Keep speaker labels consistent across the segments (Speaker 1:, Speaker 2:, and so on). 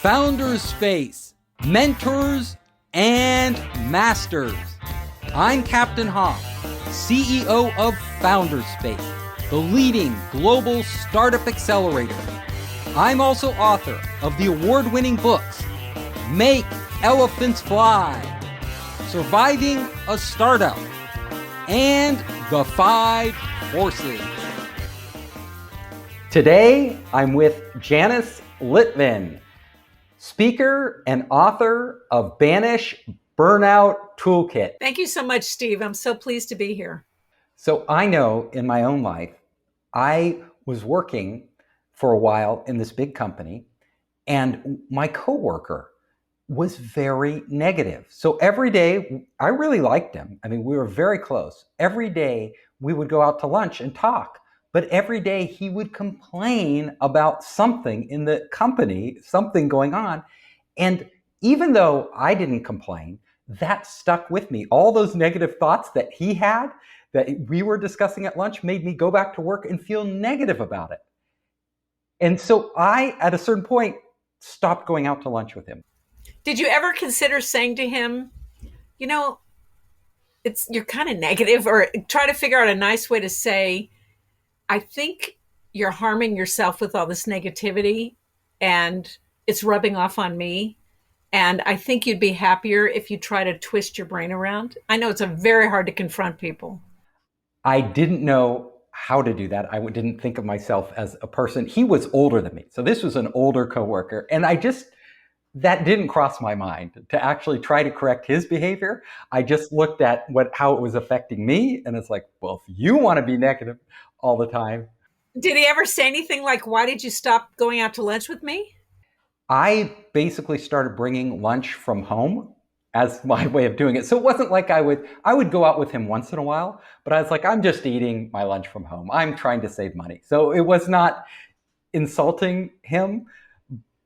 Speaker 1: Founders Space, Mentors and Masters. I'm Captain Hoff, CEO of Founders Space, the leading global startup accelerator. I'm also author of the award-winning books, Make Elephants Fly, Surviving a Startup, and The 5 Forces. Today, I'm with Janice Litvin, speaker and author of Banish Burnout Toolkit.
Speaker 2: Thank you so much, Steve. I'm so pleased to be here.
Speaker 1: So I know in my own life, I was working for a while in this big company, and my coworker was very negative. So every day, I really liked him. I mean, we were very close. Every day, we would go out to lunch and talk. But every day he would complain about something in the company, something going on. And even though I didn't complain, that stuck with me. All those negative thoughts that he had, that we were discussing at lunch, made me go back to work and feel negative about it. And so I, at a certain point, stopped going out to lunch with him.
Speaker 2: Did you ever consider saying to him, you know, you're kind of negative, or try to figure out a nice way to say, I think you're harming yourself with all this negativity and it's rubbing off on me. And I think you'd be happier if you try to twist your brain around. I know it's very hard to confront people.
Speaker 1: I didn't know how to do that. I didn't think of myself as a person. He was older than me. So this was an older coworker. And that didn't cross my mind to actually try to correct his behavior. I just looked at how it was affecting me. And it's like, well, if you want to be negative all the time.
Speaker 2: Did he ever say anything like, why did you stop going out to lunch with me?
Speaker 1: I basically started bringing lunch from home as my way of doing it. So it wasn't like I would go out with him once in a while, but I was like, I'm just eating my lunch from home. I'm trying to save money. So it was not insulting him,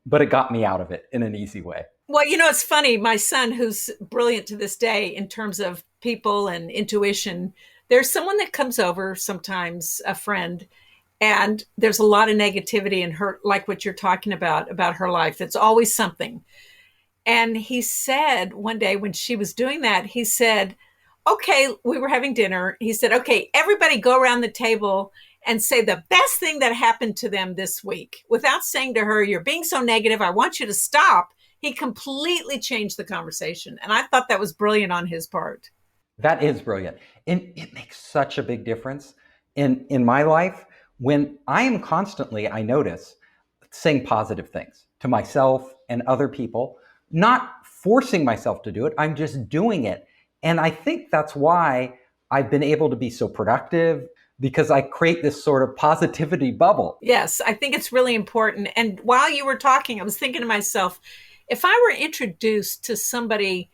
Speaker 1: but it got me out of it in an easy way.
Speaker 2: Well, you know, it's funny. My son, who's brilliant to this day in terms of people and intuition, there's someone that comes over sometimes, a friend, and there's a lot of negativity in her, like what you're talking about her life. It's always something. And he said one day when she was doing that, he said, okay, we were having dinner. He said, okay, everybody go around the table and say the best thing that happened to them this week, without saying to her, you're being so negative, I want you to stop. He completely changed the conversation. And I thought that was brilliant on his part.
Speaker 1: That is brilliant. And it makes such a big difference in my life when I am constantly, I notice, saying positive things to myself and other people, not forcing myself to do it. I'm just doing it. And I think that's why I've been able to be so productive, because I create this sort of positivity bubble.
Speaker 2: Yes, I think it's really important. And while you were talking, I was thinking to myself, if I were introduced to somebody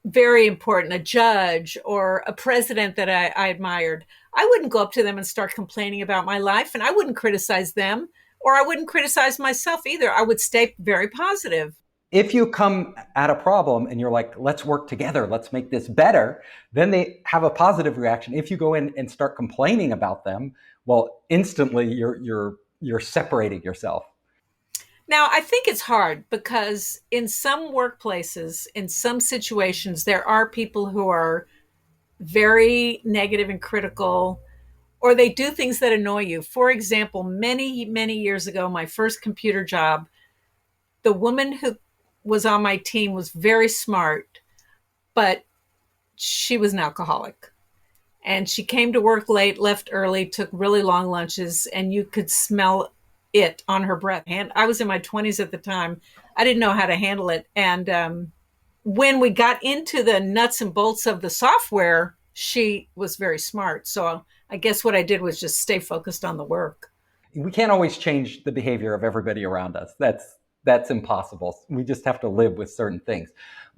Speaker 2: very important, a judge or a president that I admired, I wouldn't go up to them and start complaining about my life, and I wouldn't criticize them, or I wouldn't criticize myself either. I would stay very positive.
Speaker 1: If you come at a problem and you're like, let's work together, let's make this better, then they have a positive reaction. If you go in and start complaining about them, well, instantly you're separating yourself.
Speaker 2: Now, I think it's hard because in some workplaces, in some situations, there are people who are very negative and critical, or they do things that annoy you. For example, many, many years ago, my first computer job, the woman who was on my team was very smart, but she was an alcoholic. And she came to work late, left early, took really long lunches, and you could smell it on her breath. And I was in my 20s at the time. I didn't know how to handle it. And when we got into the nuts and bolts of the software, she was very smart. So I guess what I did was just stay focused on the work.
Speaker 1: We can't always change the behavior of everybody around us. That's impossible. We just have to live with certain things.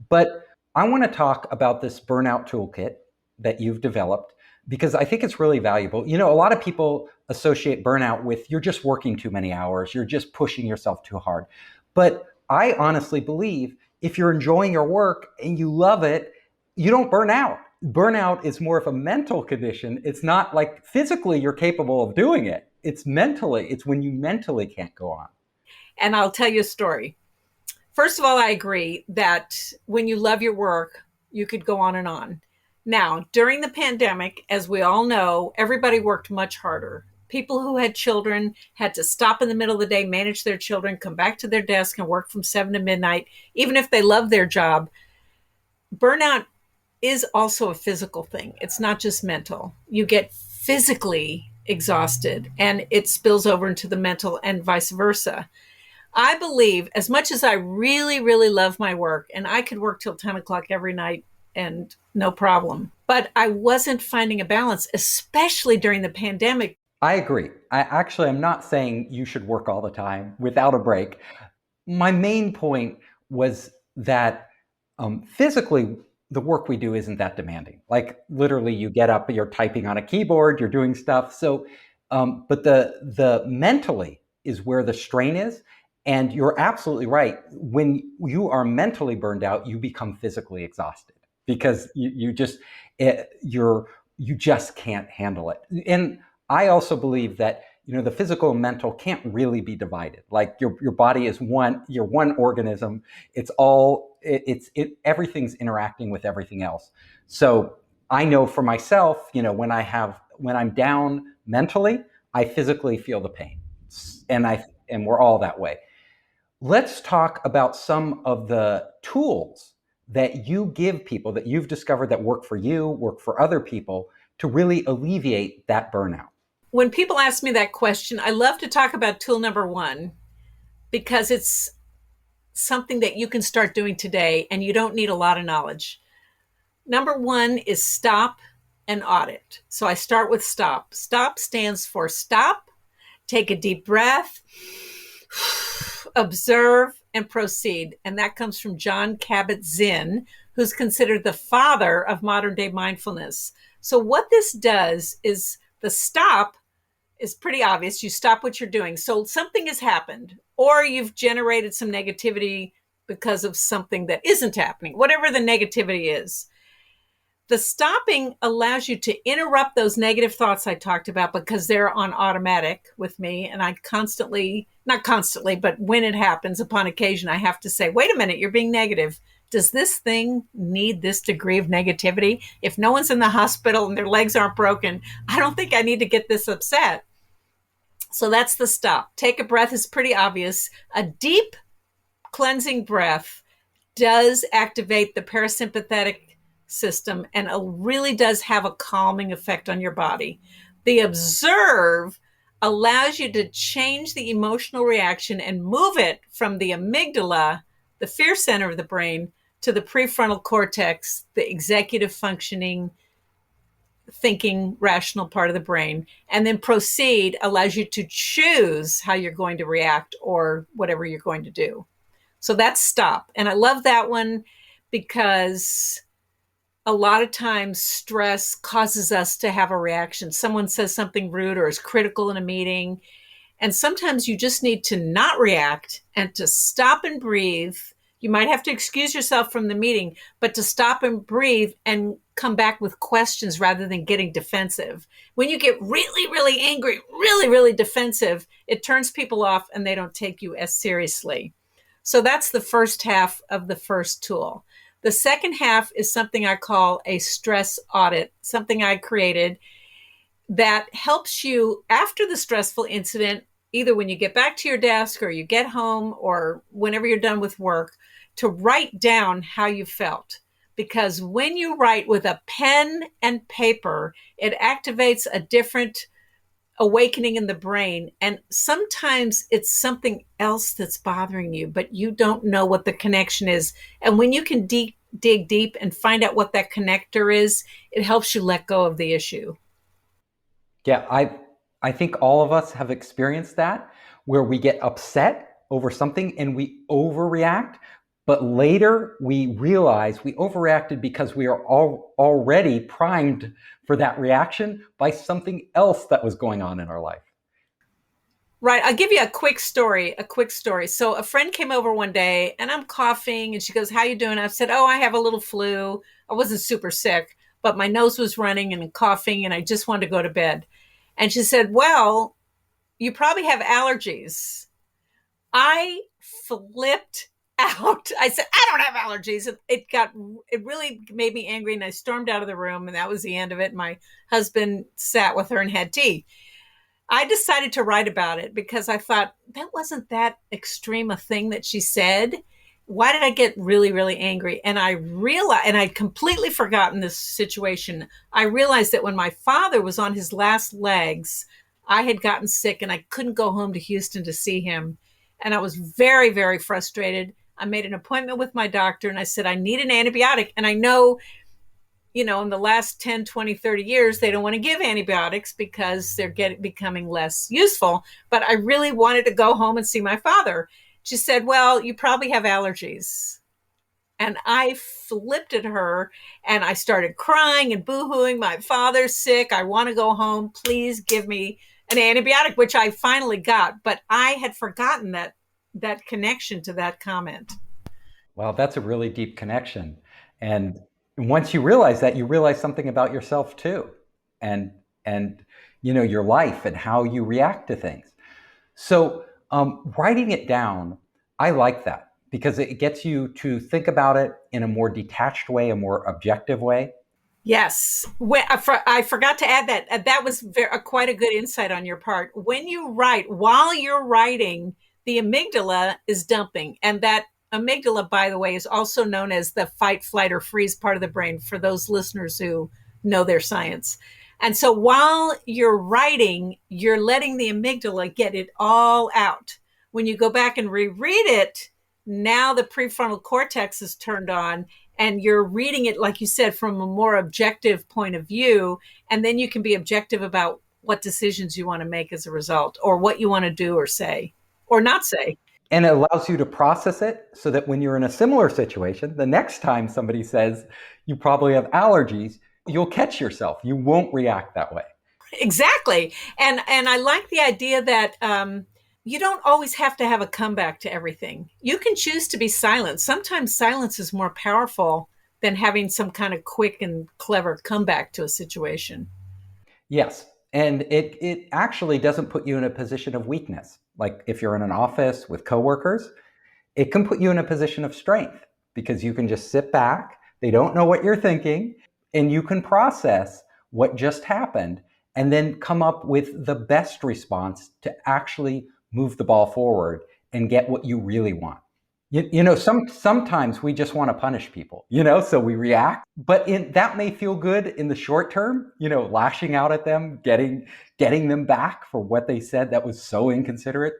Speaker 1: But I want to talk about this burnout toolkit that you've developed, because I think it's really valuable. You know, a lot of people associate burnout with you're just working too many hours, you're just pushing yourself too hard. But I honestly believe if you're enjoying your work and you love it, you don't burn out. Burnout is more of a mental condition. It's not like physically you're capable of doing it. It's mentally, it's when you mentally can't go on.
Speaker 2: And I'll tell you a story. First of all, I agree that when you love your work, you could go on and on. Now, during the pandemic, as we all know, everybody worked much harder. People who had children had to stop in the middle of the day, manage their children, come back to their desk and work from 7 to midnight, even if they loved their job. Burnout is also a physical thing. It's not just mental. You get physically exhausted and it spills over into the mental and vice versa. I believe, as much as I really, really love my work, and I could work till 10 o'clock every night and no problem, but I wasn't finding a balance, especially during the pandemic.
Speaker 1: I agree. I'm not saying you should work all the time without a break. My main point was that physically, the work we do isn't that demanding. Like literally, you get up, you're typing on a keyboard, you're doing stuff. So, but the mentally is where the strain is. And you're absolutely right. When you are mentally burned out, you become physically exhausted because you just can't handle it. And I also believe that the physical and mental can't really be divided. Like your body is you're one organism. It's all everything's interacting with everything else. So I know for myself, when I'm down mentally, I physically feel the pain, and we're all that way. Let's talk about some of the tools that you give people that you've discovered that work for you, work for other people to really alleviate that burnout.
Speaker 2: When people ask me that question, I love to talk about tool number one because it's something that you can start doing today and you don't need a lot of knowledge. Number one is stop and audit. So I start with stop. Stop stands for stop, take a deep breath, observe, and proceed. And that comes from John Kabat-Zinn, who's considered the father of modern day mindfulness. So what this does is the stop is pretty obvious. You stop what you're doing. So something has happened, or you've generated some negativity because of something that isn't happening, whatever the negativity is. The stopping allows you to interrupt those negative thoughts I talked about because they're on automatic with me. And I constantly, not constantly, but when it happens upon occasion, I have to say, wait a minute, you're being negative. Does this thing need this degree of negativity? If no one's in the hospital and their legs aren't broken, I don't think I need to get this upset. So that's the stop. Take a breath is pretty obvious. A deep cleansing breath does activate the parasympathetic system and it really does have a calming effect on your body. The observe allows you to change the emotional reaction and move it from the amygdala, the fear center of the brain, to the prefrontal cortex, the executive functioning, thinking, rational part of the brain. And then proceed allows you to choose how you're going to react or whatever you're going to do. So that's stop. And I love that one because a lot of times stress causes us to have a reaction. Someone says something rude or is critical in a meeting. And sometimes you just need to not react and to stop and breathe. You might have to excuse yourself from the meeting, but to stop and breathe and come back with questions rather than getting defensive. When you get really, really angry, really, really defensive, it turns people off and they don't take you as seriously. So that's the first half of the first tool. The second half is something I call a stress audit, something I created that helps you after the stressful incident, either when you get back to your desk or you get home or whenever you're done with work, to write down how you felt. Because when you write with a pen and paper, it activates a different awakening in the brain. And sometimes it's something else that's bothering you, but you don't know what the connection is. And when you can dig deep and find out what that connector is, it helps you let go of the issue.
Speaker 1: Yeah, I think all of us have experienced that where we get upset over something and we overreact, but later we realize we overreacted because we are already primed for that reaction by something else that was going on in our life.
Speaker 2: Right. I'll give you a quick story. So a friend came over one day and I'm coughing and she goes, "How you doing?" I said, "Oh, I have a little flu. I wasn't super sick, but my nose was running and coughing and I just wanted to go to bed." And she said, "Well, you probably have allergies." I flipped out. I said, I don't have allergies. It really made me angry. And I stormed out of the room, and that was the end of it. My husband sat with her and had tea. I decided to write about it because I thought that wasn't that extreme a thing that she said. Why did I get really, really angry? And I realized, and I'd completely forgotten this situation. I realized that when my father was on his last legs, I had gotten sick and I couldn't go home to Houston to see him. And I was very, very frustrated. I made an appointment with my doctor and I said, I need an antibiotic. And I know, in the last 10, 20, 30 years, they don't want to give antibiotics because they're becoming less useful. But I really wanted to go home and see my father. She said, well, you probably have allergies. And I flipped at her and I started crying and boohooing. My father's sick. I want to go home. Please give me an antibiotic, which I finally got. But I had forgotten that connection to that comment.
Speaker 1: Well, that's a really deep connection. And once you realize that, you realize something about yourself too. And your life and how you react to things. So writing it down, I like that because it gets you to think about it in a more detached way, a more objective way.
Speaker 2: Yes. I forgot to add that. That was quite a good insight on your part. When you write, while you're writing, the amygdala is dumping. And that amygdala, by the way, is also known as the fight, flight, or freeze part of the brain for those listeners who know their science. And so while you're writing, you're letting the amygdala get it all out. When you go back and reread it, now the prefrontal cortex is turned on and you're reading it, like you said, from a more objective point of view. And then you can be objective about what decisions you want to make as a result, or what you want to do or say or not say.
Speaker 1: And it allows you to process it so that when you're in a similar situation, the next time somebody says you probably have allergies, you'll catch yourself. You won't react that way.
Speaker 2: Exactly. And I like the idea that you don't always have to have a comeback to everything. You can choose to be silent. Sometimes silence is more powerful than having some kind of quick and clever comeback to a situation.
Speaker 1: Yes. And it actually doesn't put you in a position of weakness. Like if you're in an office with coworkers, it can put you in a position of strength because you can just sit back. They don't know what you're thinking, and you can process what just happened and then come up with the best response to actually move the ball forward and get what you really want. Sometimes we just want to punish people, so we react, but that may feel good in the short term, lashing out at them, getting them back for what they said that was so inconsiderate.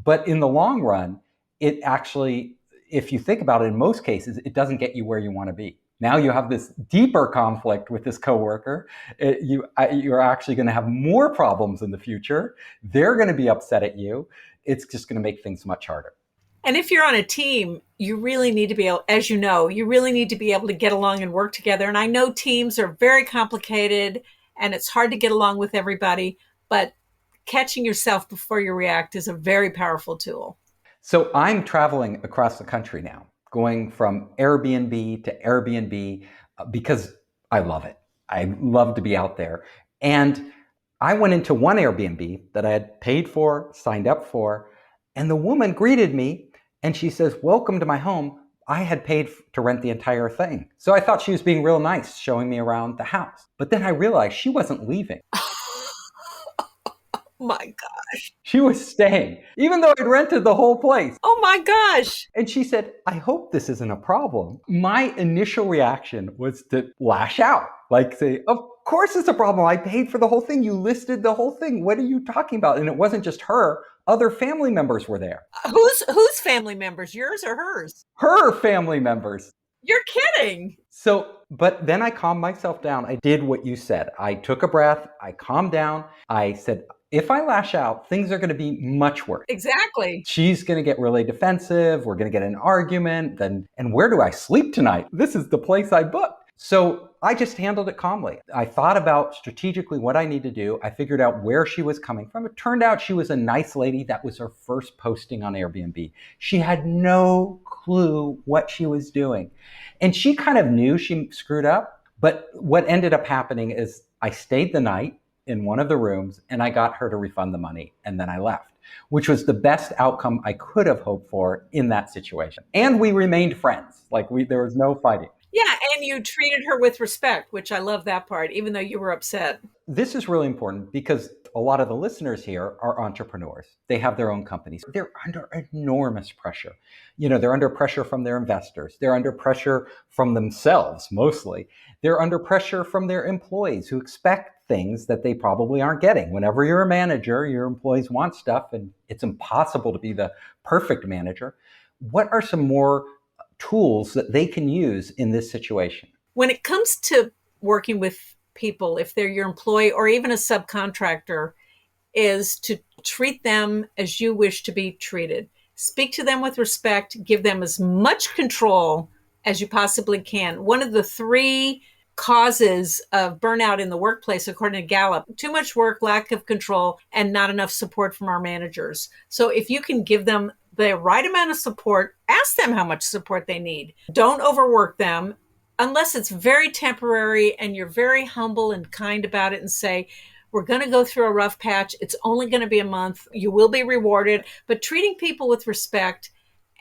Speaker 1: But in the long run, it actually, if you think about it, in most cases, it doesn't get you where you want to be. Now you have this deeper conflict with this coworker. You're actually going to have more problems in the future. They're going to be upset at you. It's just going to make things much harder.
Speaker 2: And if you're on a team, you really need to be able, as you really need to be able to get along and work together. And I know teams are very complicated and it's hard to get along with everybody, but catching yourself before you react is a very powerful tool.
Speaker 1: So I'm traveling across the country now, going from Airbnb to Airbnb because I love it. I love to be out there. And I went into one Airbnb that I had paid for, signed up for, and the woman greeted me and she says, "Welcome to my home. I had paid to rent the entire thing." So I thought she was being real nice, showing me around the house. But then I realized she wasn't leaving.
Speaker 2: My gosh.
Speaker 1: She was staying, even though I'd rented the whole place.
Speaker 2: Oh my gosh.
Speaker 1: And she said, "I hope this isn't a problem." My initial reaction was to lash out, like say, "Of course it's a problem. I paid for the whole thing. You listed the whole thing. What are you talking about?" And it wasn't just her. Other family members were there.
Speaker 2: Whose family members? Yours or hers?
Speaker 1: Her family members.
Speaker 2: You're kidding.
Speaker 1: So, but then I calmed myself down. I did what you said. I took a breath. I calmed down. I said, if I lash out, things are going to be much worse.
Speaker 2: Exactly.
Speaker 1: She's going to get really defensive. We're going to get in an argument. And where do I sleep tonight? This is the place I booked. So I just handled it calmly. I thought about strategically what I need to do. I figured out where she was coming from. It turned out she was a nice lady. That was her first posting on Airbnb. She had no clue what she was doing. And she kind of knew she screwed up. But what ended up happening is I stayed the night in one of the rooms and I got her to refund the money and then I left. which was the best outcome I could have hoped for in that situation. And we remained friends. There was no fighting.
Speaker 2: Yeah, and you treated her with respect, which I love that part, even though you were upset.
Speaker 1: This is really important because a lot of the listeners here are entrepreneurs. They have their own companies. They're under enormous pressure. They're under pressure from their investors. They're under pressure from themselves, mostly. They're under pressure from their employees who expect things that they probably aren't getting. Whenever you're a manager, your employees want stuff, and it's impossible to be the perfect manager. What are some more tools that they can use in this situation?
Speaker 2: When it comes to working with people, if they're your employee or even a subcontractor, is to treat them as you wish to be treated. Speak to them with respect, give them as much control as you possibly can. One of the 3 causes of burnout in the workplace, according to Gallup: too much work, lack of control, and not enough support from our managers. So if you can give them the right amount of support, ask them how much support they need. Don't overwork them unless it's very temporary and you're very humble and kind about it, and say, we're going to go through a rough patch. It's only going to be a month. You will be rewarded. But treating people with respect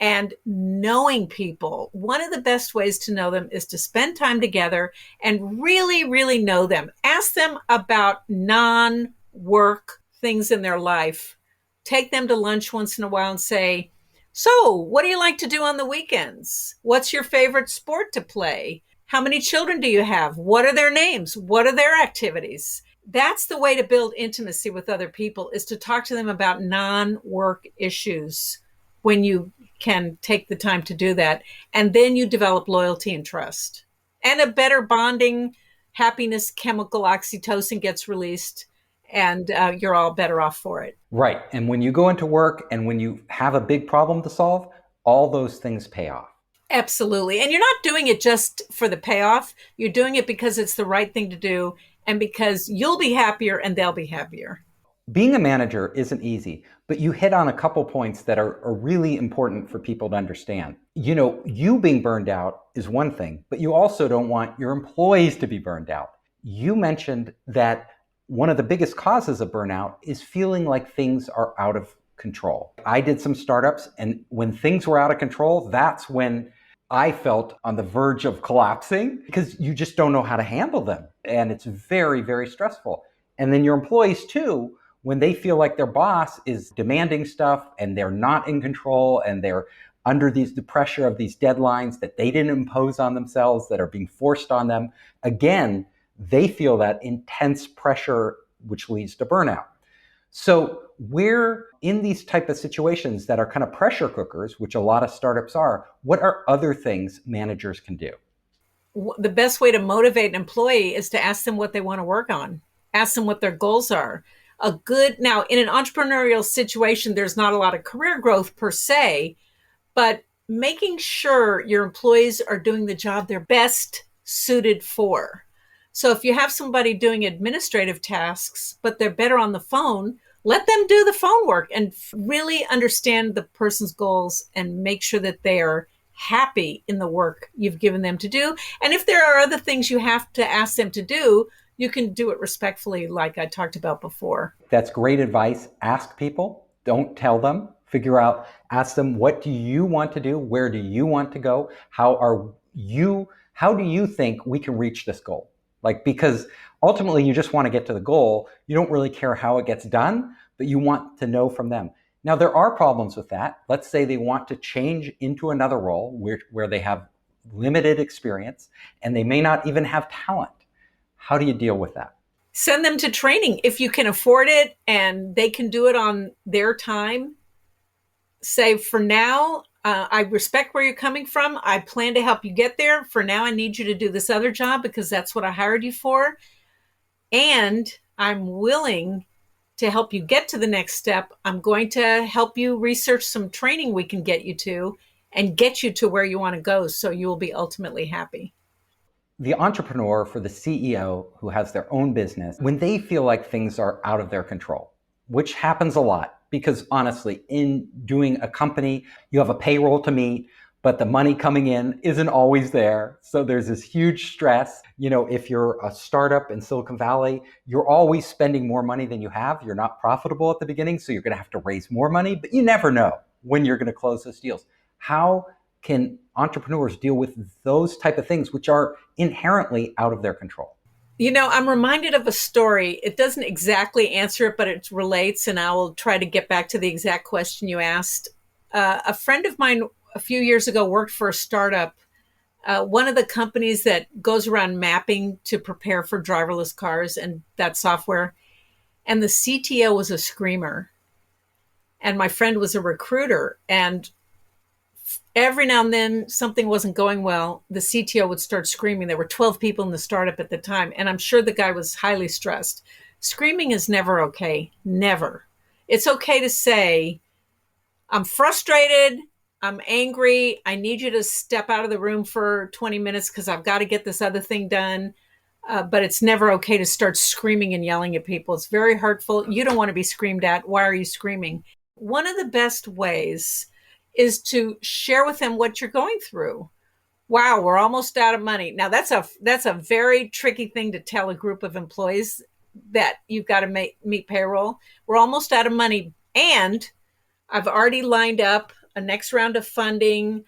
Speaker 2: and knowing people, one of the best ways to know them is to spend time together and really, really know them. Ask them about non-work things in their life. Take them to lunch once in a while and say, so what do you like to do on the weekends? What's your favorite sport to play? How many children do you have? What are their names? What are their activities? That's the way to build intimacy with other people, is to talk to them about non-work issues when you can take the time to do that. And then you develop loyalty and trust. And a better bonding, happiness chemical, oxytocin, gets released, and you're all better off for it.
Speaker 1: Right. And when you go into work and when you have a big problem to solve, all those things pay off.
Speaker 2: Absolutely. And you're not doing it just for the payoff. You're doing it because it's the right thing to do, and because you'll be happier and they'll be happier.
Speaker 1: Being a manager isn't easy, but you hit on a couple points that are really important for people to understand. You being burned out is one thing, but you also don't want your employees to be burned out. You mentioned that one of the biggest causes of burnout is feeling like things are out of control. I did some startups, and when things were out of control, that's when I felt on the verge of collapsing, because you just don't know how to handle them. And it's very, very stressful. And then your employees too, when they feel like their boss is demanding stuff and they're not in control and they're under the pressure of these deadlines that they didn't impose on themselves, that are being forced on them, again, they feel that intense pressure, which leads to burnout. So we're in these type of situations that are kind of pressure cookers, which a lot of startups are. What are other things managers can do?
Speaker 2: The best way to motivate an employee is to ask them what they want to work on. Ask them what their goals are. Now, in an entrepreneurial situation, there's not a lot of career growth per se, but making sure your employees are doing the job they're best suited for. So if you have somebody doing administrative tasks, but they're better on the phone, let them do the phone work and really understand the person's goals and make sure that they are happy in the work you've given them to do. And if there are other things you have to ask them to do, you can do it respectfully, like I talked about before.
Speaker 1: That's great advice. Ask people, don't tell them. Ask them, what do you want to do? Where do you want to go? How do you think we can reach this goal? Because ultimately you just want to get to the goal. You don't really care how it gets done, but you want to know from them. Now, there are problems with that. Let's say they want to change into another role where they have limited experience and they may not even have talent. How do you deal with that?
Speaker 2: Send them to training if you can afford it and they can do it on their time. Say, for now, I respect where you're coming from. I plan to help you get there. For now, I need you to do this other job because that's what I hired you for. And I'm willing to help you get to the next step. I'm going to help you research some training we can get you to and get you to where you want to go, so you will be ultimately happy.
Speaker 1: The entrepreneur, for the CEO who has their own business, when they feel like things are out of their control, which happens a lot, because honestly, in doing a company, you have a payroll to meet, but the money coming in isn't always there. So there's this huge stress. If you're a startup in Silicon Valley, you're always spending more money than you have. You're not profitable at the beginning, so you're going to have to raise more money, but you never know when you're going to close those deals. How can entrepreneurs deal with those type of things, which are inherently out of their control?
Speaker 2: I'm reminded of a story. It doesn't exactly answer it, but it relates, and I will try to get back to the exact question you asked. A friend of mine a few years ago worked for a startup, one of the companies that goes around mapping to prepare for driverless cars and that software. And the CTO was a screamer, and my friend was a recruiter. And every now and then something wasn't going well, the CTO would start screaming. There were 12 people in the startup at the time, and I'm sure the guy was highly stressed. Screaming is never okay. Never. It's okay to say, I'm frustrated. I'm angry. I need you to step out of the room for 20 minutes because I've got to get this other thing done. But it's never okay to start screaming and yelling at people. It's very hurtful. You don't want to be screamed at. Why are you screaming? One of the best ways is to share with them what you're going through. Wow, we're almost out of money. Now that's a very tricky thing to tell a group of employees that you've got to meet payroll. We're almost out of money, and I've already lined up a next round of funding.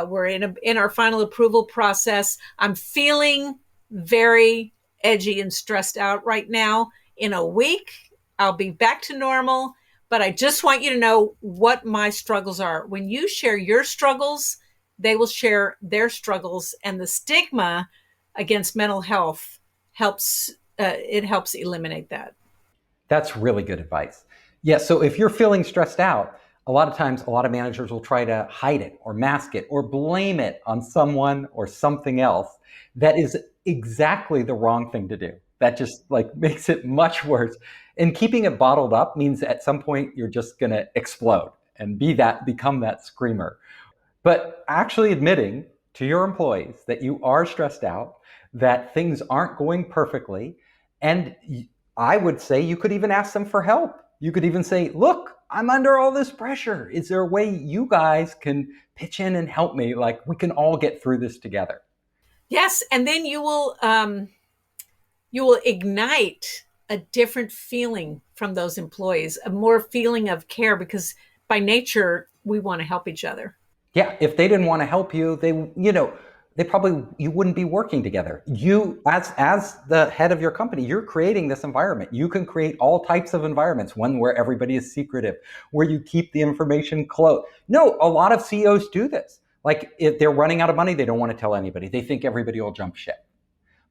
Speaker 2: We're in our final approval process. I'm feeling very edgy and stressed out right now. In a week, I'll be back to normal, but I just want you to know what my struggles are. When you share your struggles, they will share their struggles, and the stigma against mental health helps. It helps eliminate that.
Speaker 1: That's really good advice. Yeah, so if you're feeling stressed out, a lot of times a lot of managers will try to hide it or mask it or blame it on someone or something else. That is exactly the wrong thing to do. That just like makes it much worse. And keeping it bottled up means at some point you're just going to explode and become that screamer. But actually admitting to your employees that you are stressed out, that things aren't going perfectly, and I would say you could even ask them for help. You could even say, look, I'm under all this pressure. Is there a way you guys can pitch in and help me? Like we can all get through this together.
Speaker 2: Yes, and then you will ignite a different feeling from those employees, a more feeling of care, because by nature we want to help each other.
Speaker 1: Yeah, if they didn't want to help you, they probably you wouldn't be working together. You as the head of your company, you're creating this environment. You can create all types of environments, one where everybody is secretive, where you keep the information close. No, a lot of CEOs do this. Like if they're running out of money, they don't want to tell anybody. They think everybody will jump ship.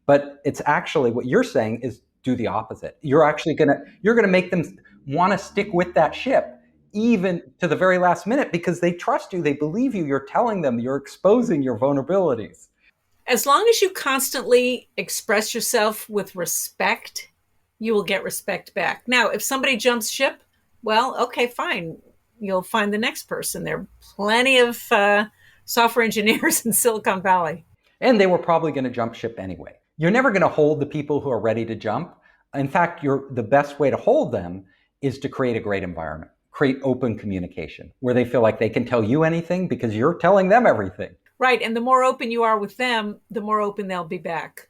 Speaker 1: But it's actually what you're saying is do the opposite. You're gonna make them want to stick with that ship even to the very last minute because they trust you, they believe you, you're telling them, you're exposing your vulnerabilities.
Speaker 2: As long as you constantly express yourself with respect, you will get respect back. Now, if somebody jumps ship, well, okay, fine. You'll find the next person. There are plenty of software engineers in Silicon Valley.
Speaker 1: And they were probably going to jump ship anyway. You're never going to hold the people who are ready to jump. In fact, the best way to hold them is to create a great environment, create open communication where they feel like they can tell you anything because you're telling them everything.
Speaker 2: Right. And the more open you are with them, the more open they'll be back.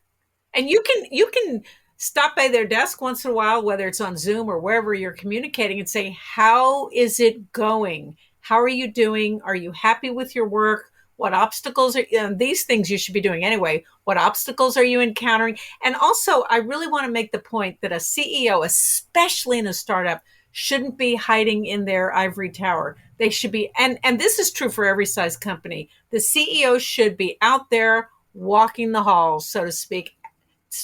Speaker 2: And you can stop by their desk once in a while, whether it's on Zoom or wherever you're communicating, and say, how is it going? How are you doing? Are you happy with your work? What obstacles are these things you should be doing anyway? What obstacles are you encountering? And also, I really want to make the point that a CEO, especially in a startup, shouldn't be hiding in their ivory tower. They should be, and this is true for every size company. The CEO should be out there walking the halls, so to speak,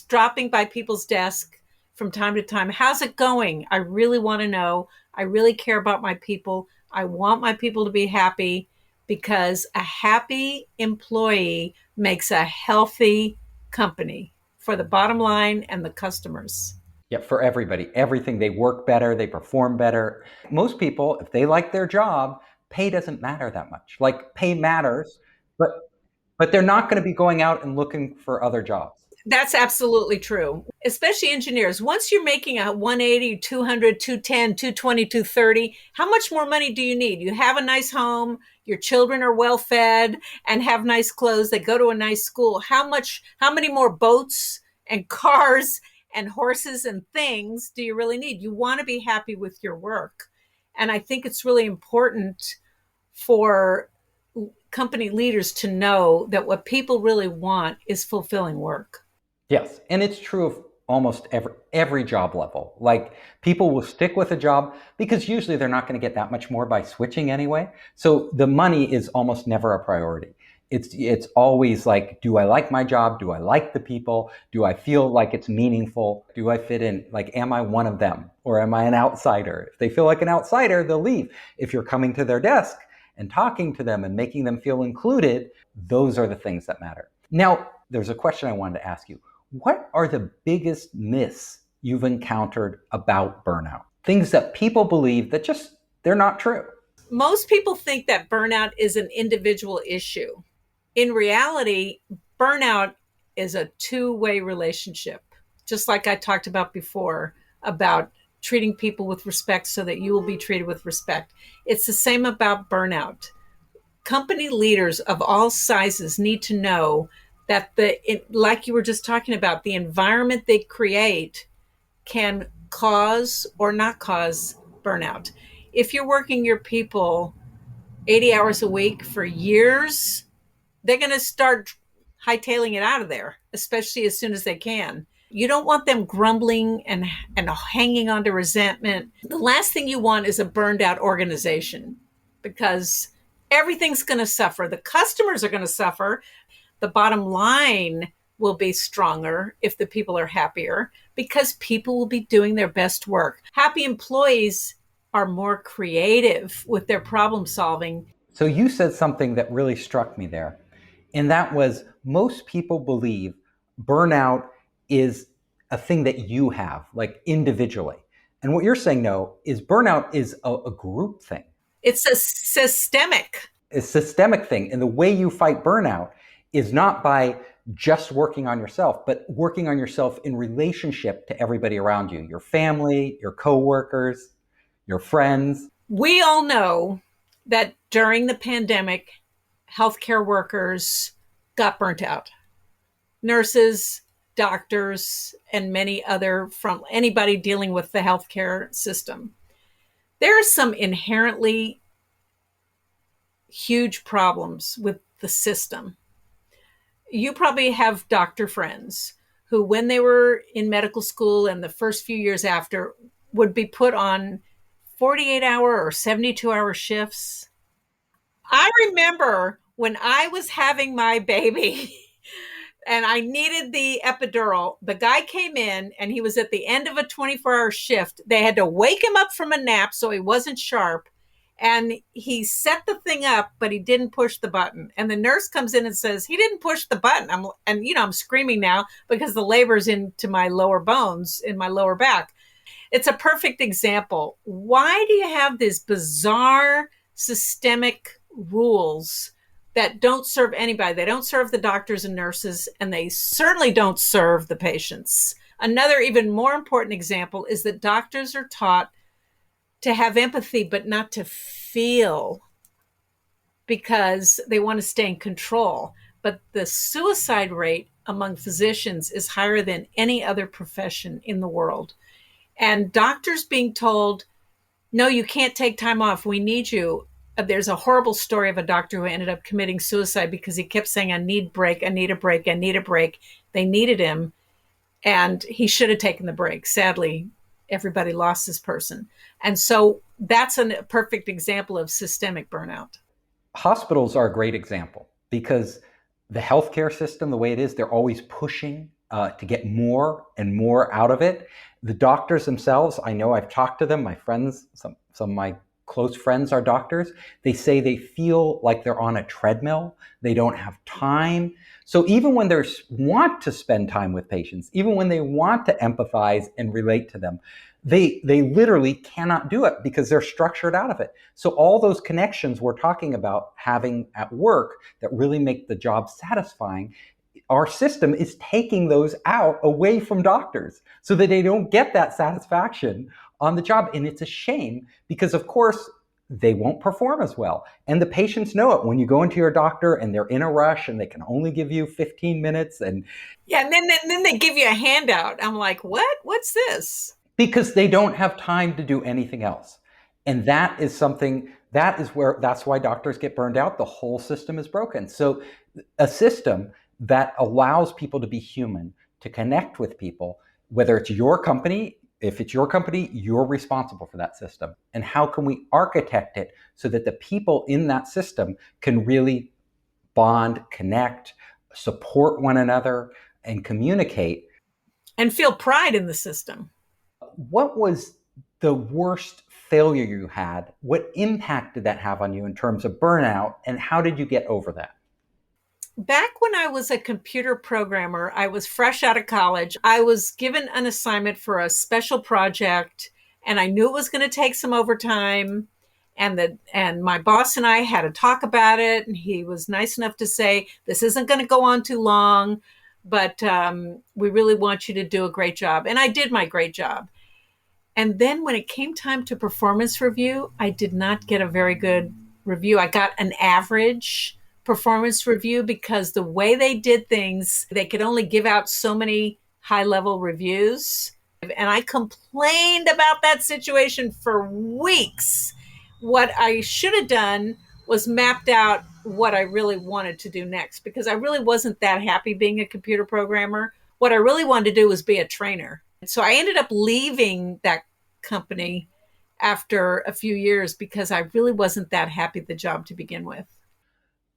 Speaker 2: dropping by people's desk from time to time. How's it going? I really want to know. I really care about my people. I want my people to be happy, because a happy employee makes a healthy company for the bottom line and the customers.
Speaker 1: Yeah, for everybody, everything. They work better, they perform better. Most people, if they like their job, pay doesn't matter that much. Like pay matters, but they're not going to be going out and looking for other jobs.
Speaker 2: That's absolutely true, especially engineers. Once you're making a 180, 200, 210, 220, 230, how much more money do you need? You have a nice home, your children are well fed and have nice clothes, they go to a nice school. How many more boats and cars and horses and things do you really need? You want to be happy with your work. And I think it's really important for company leaders to know that what people really want is fulfilling work.
Speaker 1: Yes, and it's true of almost every job level. Like people will stick with a job because usually they're not going to get that much more by switching anyway. So the money is almost never a priority. It's always like, do I like my job? Do I like the people? Do I feel like it's meaningful? Do I fit in? Like, am I one of them or am I an outsider? If they feel like an outsider, they'll leave. If you're coming to their desk and talking to them and making them feel included, those are the things that matter. Now, there's a question I wanted to ask you. What are the biggest myths you've encountered about burnout? Things that people believe that just, they're not true.
Speaker 2: Most people think that burnout is an individual issue. In reality, burnout is a two-way relationship. Just like I talked about before, about treating people with respect so that you will be treated with respect. It's the same about burnout. Company leaders of all sizes need to know that like you were just talking about, the environment they create can cause or not cause burnout. If you're working your people 80 hours a week for years, they're going to start hightailing it out of there, especially as soon as they can. You don't want them grumbling and hanging on to resentment. The last thing you want is a burned out organization, because everything's going to suffer. The customers are going to suffer. The bottom line will be stronger if the people are happier, because people will be doing their best work. Happy employees are more creative with their problem solving.
Speaker 1: So you said something that really struck me there. And that was, most people believe burnout is a thing that you have, like individually. And what you're saying, no, is burnout is a group thing.
Speaker 2: It's a systemic.
Speaker 1: It's a systemic thing. And the way you fight burnout is not by just working on yourself, but working on yourself in relationship to everybody around you, your family, your coworkers, your friends.
Speaker 2: We all know that during the pandemic, healthcare workers got burnt out. Nurses, doctors, and many other, from anybody dealing with the healthcare system. There are some inherently huge problems with the system. You probably have doctor friends who, when they were in medical school and the first few years after, would be put on 48-hour or 72-hour shifts. I remember when I was having my baby and I needed the epidural, the guy came in and he was at the end of a 24-hour shift. They had to wake him up from a nap so he wasn't sharp. And he set the thing up, but he didn't push the button. And the nurse comes in and says, he didn't push the button. I'm screaming now because the labor's into my lower bones, in my lower back. It's a perfect example. Why do you have these bizarre systemic rules that don't serve anybody? They don't serve the doctors and nurses, and they certainly don't serve the patients. Another even more important example is that doctors are taught to have empathy, but not to feel, because they want to stay in control. But the suicide rate among physicians is higher than any other profession in the world. And doctors being told, no, you can't take time off, we need you. There's a horrible story of a doctor who ended up committing suicide because he kept saying, I need a break, I need a break, I need a break. They needed him, and he should have taken the break. Sadly, everybody lost this person. And so that's a perfect example of systemic burnout.
Speaker 1: Hospitals are a great example because the healthcare system, the way it is, they're always pushing to get more and more out of it. The doctors themselves, I know, I've talked to them, my friends, some of my close friends are doctors. They say they feel like they're on a treadmill. They don't have time. So even when they want to spend time with patients, even when they want to empathize and relate to them, they literally cannot do it because they're structured out of it. So all those connections we're talking about having at work that really make the job satisfying, our system is taking those out away from doctors so that they don't get that satisfaction on the job. And it's a shame because, of course, they won't perform as well. And the patients know it when you go into your doctor and they're in a rush and they can only give you 15 minutes. And
Speaker 2: yeah, and then they give you a handout. I'm like, what? What's this?
Speaker 1: because they don't have time to do anything else. And that is something, that's why doctors get burned out. The whole system is broken. So a system that allows people to be human, to connect with people, whether it's your company, if it's your company, you're responsible for that system. And how can we architect it so that the people in that system can really bond, connect, support one another, and communicate?
Speaker 2: And feel pride in the system.
Speaker 1: What was the worst failure you had? What impact did that have on you in terms of burnout, and how did you get over that?
Speaker 2: Back when I was a computer programmer, I was fresh out of college. I was given an assignment for a special project, and I knew it was going to take some overtime. And my boss and I had a talk about it, and he was nice enough to say, "This isn't going to go on too long, but we really want you to do a great job." And I did my great job. And then when it came time to performance review, I did not get a very good review. I got an average performance review because the way they did things, they could only give out so many high-level reviews. And I complained about that situation for weeks. What I should have done was mapped out what I really wanted to do next, because I really wasn't that happy being a computer programmer. What I really wanted to do was be a trainer. So I ended up leaving that company after a few years because I really wasn't that happy with the job to begin with.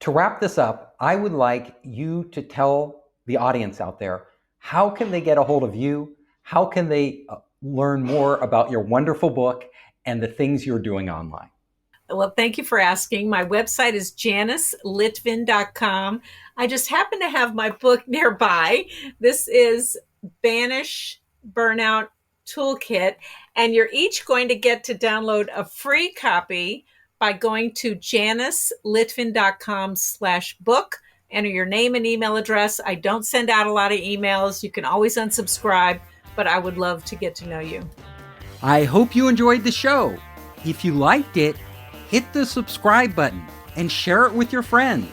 Speaker 1: To wrap this up, I would like you to tell the audience out there, how can they get a hold of you? How can they learn more about your wonderful book and the things you're doing online?
Speaker 2: Well, thank you for asking. My website is janicelitvin.com. I just happen to have my book nearby. This is Banish Burnout Toolkit, and you're each going to get to download a free copy by going to janicelitvin.com/book. Enter your name and email address. I don't send out a lot of emails. You can always unsubscribe, but I would love to get to know you.
Speaker 1: I hope you enjoyed the show. If you liked it, hit the subscribe button and share it with your friends.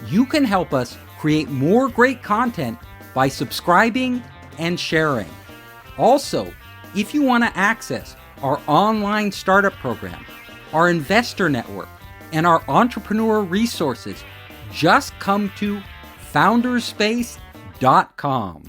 Speaker 1: You can help us create more great content by subscribing and sharing. Also, if you want to access our online startup program, our investor network, and our entrepreneur resources, just come to founderspace.com.